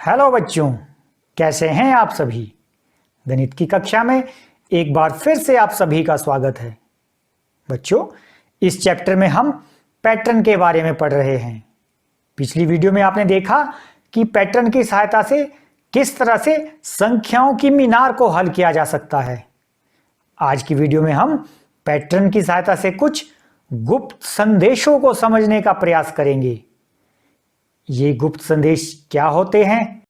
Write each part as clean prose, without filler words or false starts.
Hello बच्चों, कैसे हैं आप सभी। गणित की कक्षा में एक बार फिर से आप सभी का स्वागत है। बच्चों, इस चैप्टर में हम पैटर्न के बारे में पढ़ रहे हैं। पिछली वीडियो में आपने देखा कि पैटर्न की सहायता से किस तरह से संख्याओं की मीनार को हल किया जा सकता है। आज की वीडियो में हम पैटर्न की सहायता से कुछ गुप्त संदेशों को समझने का प्रयास करेंगे। ये गुप्त संदेश क्या होते हैं,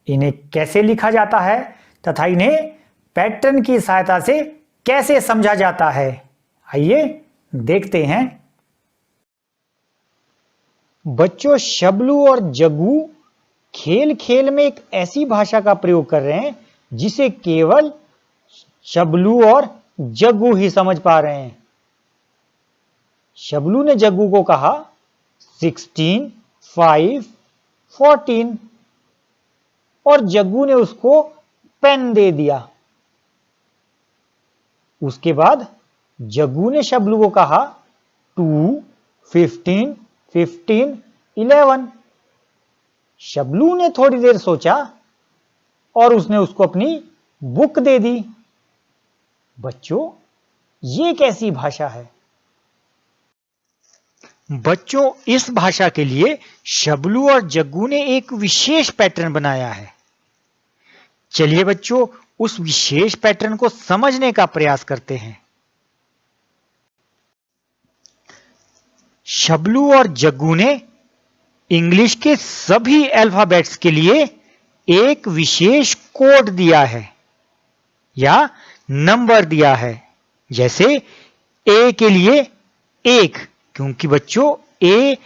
इन्हें कैसे लिखा जाता है तथा इन्हें पैटर्न की सहायता से कैसे समझा जाता है, आइए देखते हैं। बच्चों, शबलू और जग्गू खेल खेल में एक ऐसी भाषा का प्रयोग कर रहे हैं जिसे केवल शबलू और जग्गू ही समझ पा रहे हैं। शबलू ने जग्गू को कहा 16, 5, 14 और जग्गू ने उसको पेन दे दिया। उसके बाद जग्गू ने शबलू को कहा 2, 15, 15, 11। शबलू ने थोड़ी देर सोचा और उसने उसको अपनी बुक दे दी। बच्चों, ये कैसी भाषा है। बच्चों, इस भाषा के लिए शबलू और जग्गू ने एक विशेष पैटर्न बनाया है। चलिए बच्चों, उस विशेष पैटर्न को समझने का प्रयास करते हैं। शबलू और जग्गू ने इंग्लिश के सभी अल्फाबेट्स के लिए एक विशेष कोड दिया है या नंबर दिया है। जैसे ए के लिए 1, क्योंकि बच्चों ए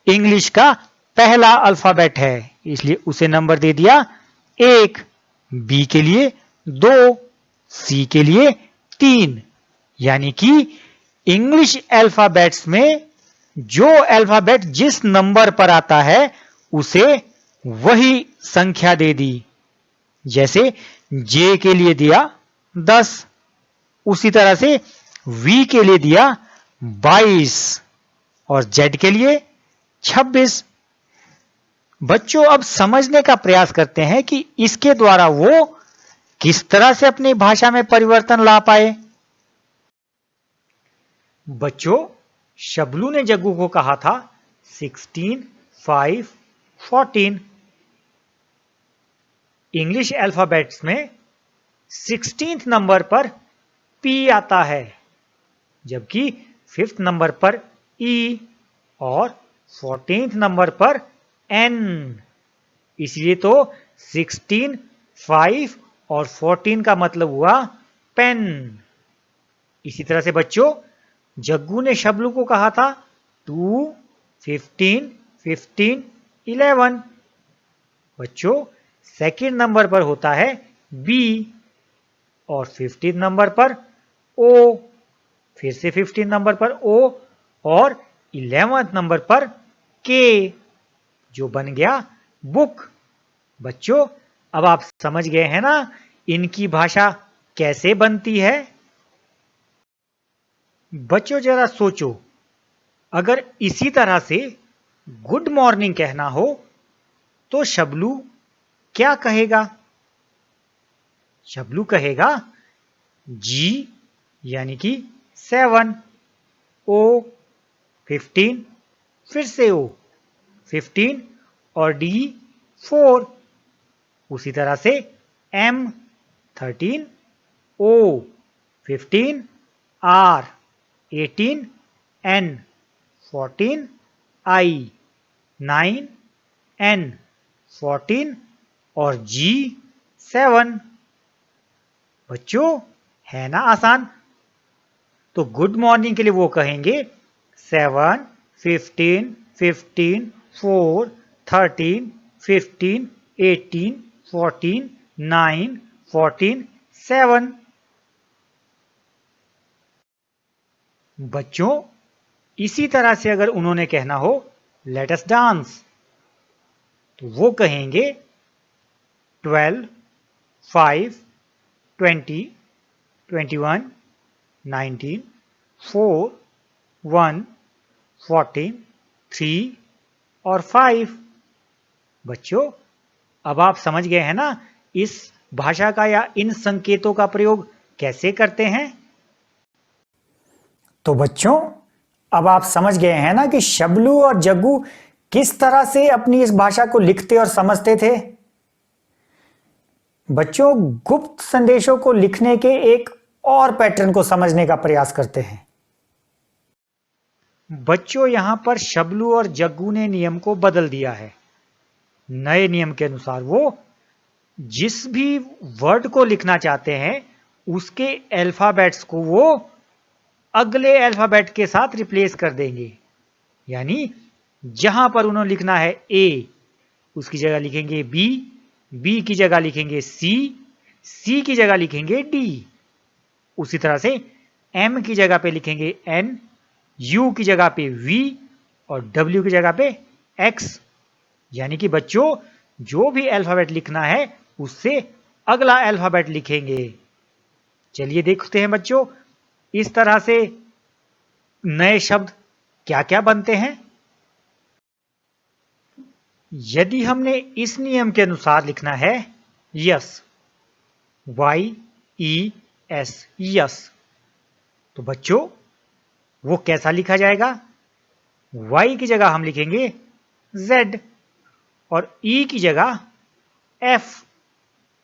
इंग्लिश का पहला अल्फाबेट है, इसलिए उसे नंबर दे दिया 1। बी के लिए 2, सी के लिए 3। यानी कि इंग्लिश अल्फाबेट्स में जो अल्फाबेट जिस नंबर पर आता है उसे वही संख्या दे दी। जैसे जे के लिए दिया 10, उसी तरह से वी के लिए दिया 22 और जेड के लिए 26। बच्चों, अब समझने का प्रयास करते हैं कि इसके द्वारा वो किस तरह से अपनी भाषा में परिवर्तन ला पाए। बच्चों, शबलू ने जग्गू को कहा था 16, 5, 14। इंग्लिश अल्फाबेट्स में 16th नंबर पर पी आता है, जबकि 5th नंबर पर ई और 14th नंबर पर एन। इसलिए तो 16, 5 और 14 का मतलब हुआ पेन। इसी तरह से बच्चों, जग्गू ने शबलू को कहा था 2, 15, 15, 11। बच्चों, सेकंड नंबर पर होता है बी और 15 नंबर पर ओ, फिर से 15 नंबर पर ओ और 11th नंबर पर के, जो बन गया बुक। बच्चों, अब आप समझ गए हैं ना इनकी भाषा कैसे बनती है। बच्चों, जरा सोचो, अगर इसी तरह से गुड मॉर्निंग कहना हो तो शबलू क्या कहेगा। शबलू कहेगा जी यानी कि 7, ओ 15, फिर से ओ 15 और डी 4, उसी तरह से M 13, O 15, R 18, N 14, I 9, N 14 और जी 7। बच्चों, है ना आसान। तो गुड मॉर्निंग के लिए वो कहेंगे 7, 15, 15, 4, 13, 15, 18, 14, 9, 14, 7। बच्चों, इसी तरह से अगर उन्होंने कहना हो लेट अस डांस तो वो कहेंगे 12, 5, 20, 21, 19, 4, 1, 14, 3 और 5। बच्चों, अब आप समझ गए हैं ना इस भाषा का या इन संकेतों का प्रयोग कैसे करते हैं। तो बच्चों, अब आप समझ गए हैं ना कि शबलू और जग्गू किस तरह से अपनी इस भाषा को लिखते और समझते थे। बच्चों, गुप्त संदेशों को लिखने के एक और पैटर्न को समझने का प्रयास करते हैं। बच्चों, यहां पर शबलू और जग्गू ने नियम को बदल दिया है। नए नियम के अनुसार वो जिस भी वर्ड को लिखना चाहते हैं उसके अल्फाबेट्स को वो अगले अल्फाबेट के साथ रिप्लेस कर देंगे। यानी जहां पर उन्होंने लिखना है ए, उसकी जगह लिखेंगे बी, बी की जगह लिखेंगे सी, सी की जगह लिखेंगे डी। उसी तरह से एम की जगह पे लिखेंगे एन, यू की जगह पे वी और डब्ल्यू की जगह पे एक्स। यानी कि बच्चों, जो भी अल्फाबेट लिखना है उससे अगला अल्फाबेट लिखेंगे। चलिए देखते हैं बच्चों, इस तरह से नए शब्द क्या क्या बनते हैं। यदि हमने इस नियम के अनुसार लिखना है यस, YES, यस, तो बच्चों वो कैसा लिखा जाएगा। Y की जगह हम लिखेंगे Z और E की जगह F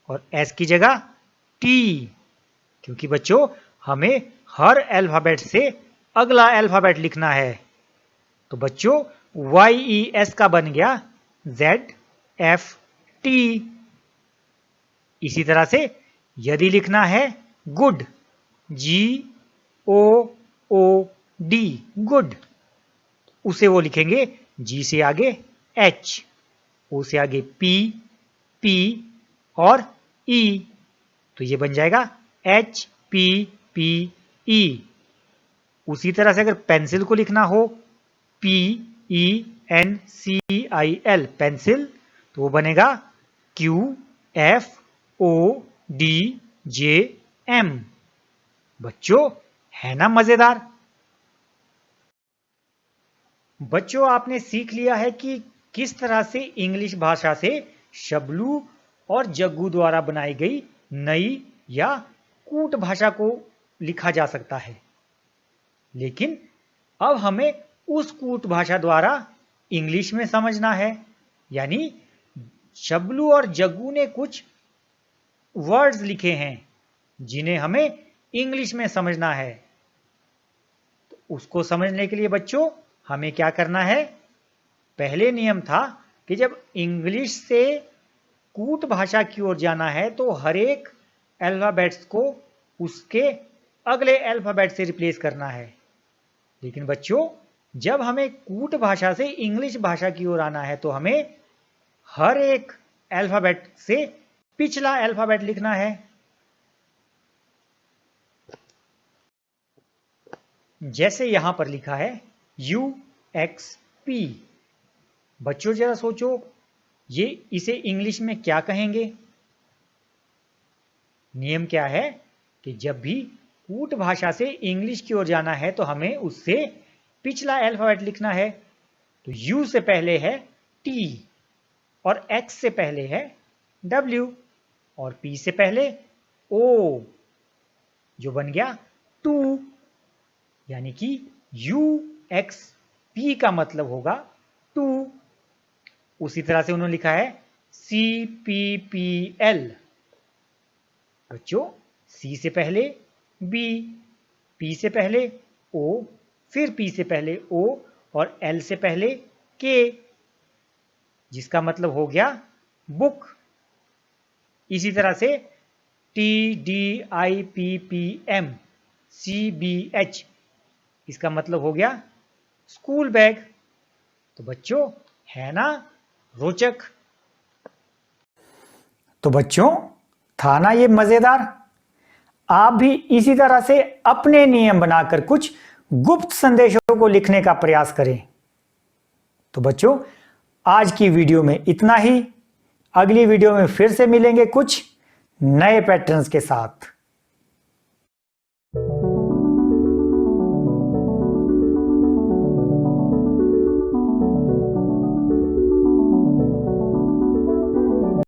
और S की जगह T, क्योंकि बच्चों हमें हर अल्फाबेट से अगला अल्फाबेट लिखना है। तो बच्चों YES का बन गया ZFT। इसी तरह से यदि लिखना है गुड, GOOD, गुड, उसे वो लिखेंगे G से आगे H, O से आगे P, P और E, तो ये बन जाएगा HPPE। उसी तरह से अगर पेंसिल को लिखना हो PENCIL, पेंसिल, तो वो बनेगा QFODJM। बच्चों, है ना मजेदार। बच्चों, आपने सीख लिया है कि किस तरह से इंग्लिश भाषा से शबलू और जग्गू द्वारा बनाई गई नई या कूट भाषा को लिखा जा सकता है। लेकिन अब हमें उस कूट भाषा द्वारा इंग्लिश में समझना है। यानी शबलू और जग्गू ने कुछ वर्ड्स लिखे हैं जिन्हें हमें इंग्लिश में समझना है। तो उसको समझने के लिए बच्चों हमें क्या करना है। पहले नियम था कि जब इंग्लिश से कूट भाषा की ओर जाना है तो हर एक अल्फाबेट्स को उसके अगले अल्फाबेट से रिप्लेस करना है। लेकिन बच्चों, जब हमें कूट भाषा से इंग्लिश भाषा की ओर आना है तो हमें हर एक अल्फाबेट से पिछला अल्फाबेट लिखना है। जैसे यहां पर लिखा है UXP। बच्चों जरा सोचो, ये इसे इंग्लिश में क्या कहेंगे। नियम क्या है कि जब भी कूट भाषा से इंग्लिश की ओर जाना है तो हमें उससे पिछला अल्फाबेट लिखना है। तो U से पहले है T और X से पहले है W और P से पहले O, जो बन गया 2। यानी कि UXP का मतलब होगा 2। उसी तरह से उन्होंने लिखा है CPPL। बच्चों, C से पहले B, P से पहले O, फिर P से पहले O और L से पहले K, जिसका मतलब हो गया बुक। इसी तरह से TDIPPM, CBH, इसका मतलब हो गया स्कूल बैग। तो बच्चों, है ना रोचक। तो बच्चों, था ना ये मजेदार। आप भी इसी तरह से अपने नियम बनाकर कुछ गुप्त संदेशों को लिखने का प्रयास करें। तो बच्चों, आज की वीडियो में इतना ही। अगली वीडियो में फिर से मिलेंगे कुछ नए पैटर्न्स के साथ।